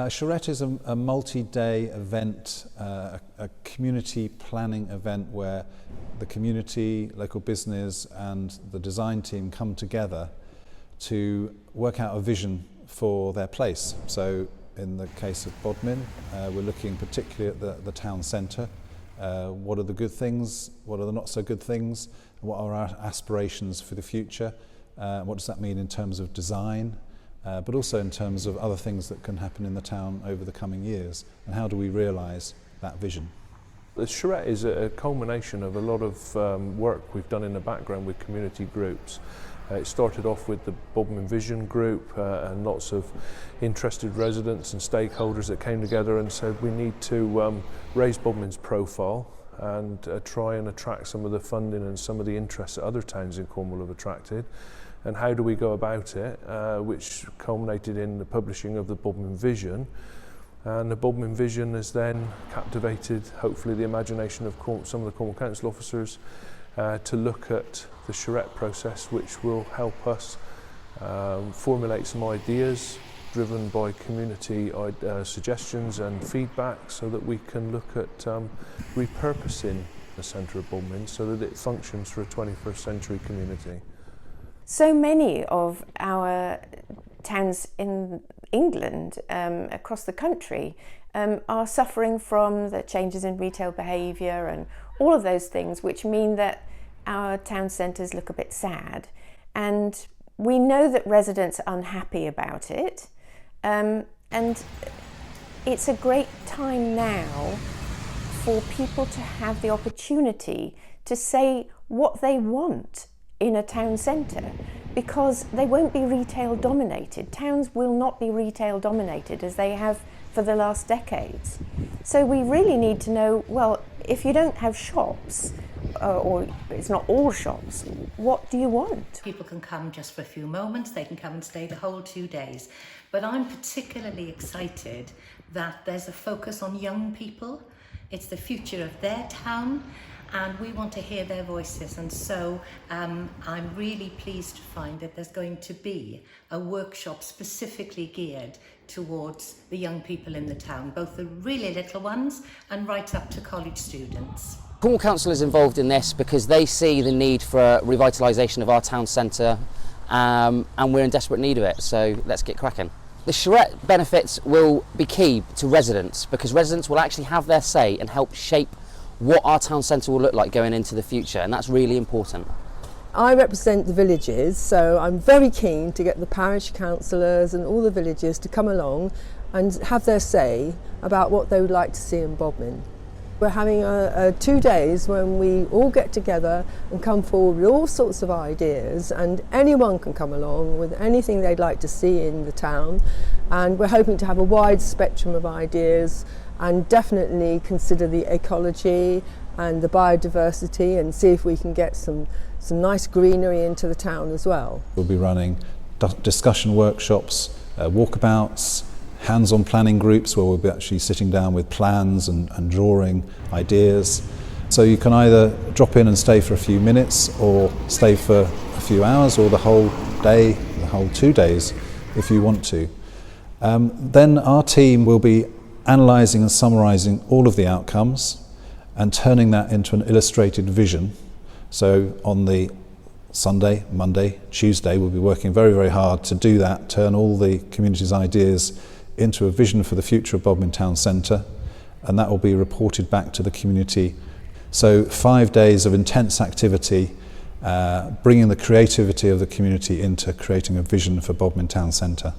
Charrette is a multi-day event, a community planning event where the community, local business and the design team come together to work out a vision for their place. So in the case of Bodmin, we're looking particularly at the town centre. What are the good things, what are the not so good things, what are our aspirations for the future, what does that mean in terms of design, but also in terms of other things that can happen in the town over the coming years, and how do we realise that vision. The charrette is a culmination of a lot of work we've done in the background with community groups. It started off with the Bodmin Vision group and lots of interested residents and stakeholders that came together and said we need to raise Bodmin's profile and try and attract some of the funding and some of the interests that other towns in Cornwall have attracted. And how do we go about it, which culminated in the publishing of the Bodmin Vision. And the Bodmin Vision has then captivated, hopefully, the imagination of some of the Cornwall Council officers to look at the charrette process, which will help us formulate some ideas driven by community suggestions and feedback, so that we can look at repurposing the centre of Bodmin so that it functions for a 21st century community. So many of our towns in England, across the country, are suffering from the changes in retail behaviour and all of those things, which mean that our town centres look a bit sad. And we know that residents are unhappy about it. And it's a great time now for people to have the opportunity to say what they want in a town centre, because they won't be retail dominated. Towns will not be retail dominated as they have for the last decades. So we really need to know, well, if you don't have shops, or it's not all shops, what do you want? People can come just for a few moments, they can come and stay the whole 2 days. But I'm particularly excited that there's a focus on young people. It's the future of their town, and we want to hear their voices, and so I'm really pleased to find that there's going to be a workshop specifically geared towards the young people in the town, both the really little ones and right up to college students. Cornwall Council is involved in this because they see the need for a revitalisation of our town centre, and we're in desperate need of it, so let's get cracking. The charrette benefits will be key to residents, because residents will actually have their say and help shape what our town centre will look like going into the future, and that's really important. I represent the villages, so I'm very keen to get the parish councillors and all the villages to come along and have their say about what they would like to see in Bodmin. We're having 2 days when we all get together and come forward with all sorts of ideas, and anyone can come along with anything they'd like to see in the town, and we're hoping to have a wide spectrum of ideas and definitely consider the ecology and the biodiversity and see if we can get some nice greenery into the town as well. We'll be running discussion workshops, walkabouts, hands-on planning groups where we'll be actually sitting down with plans and drawing ideas. So you can either drop in and stay for a few minutes, or stay for a few hours, or the whole day, the whole 2 days if you want to. Then our team will be analysing and summarising all of the outcomes and turning that into an illustrated vision. So on the Sunday, Monday, Tuesday, we'll be working very, very hard to do that, turn all the community's ideas into a vision for the future of Bodmin Town Centre, and that will be reported back to the community. So 5 days of intense activity, bringing the creativity of the community into creating a vision for Bodmin Town Centre.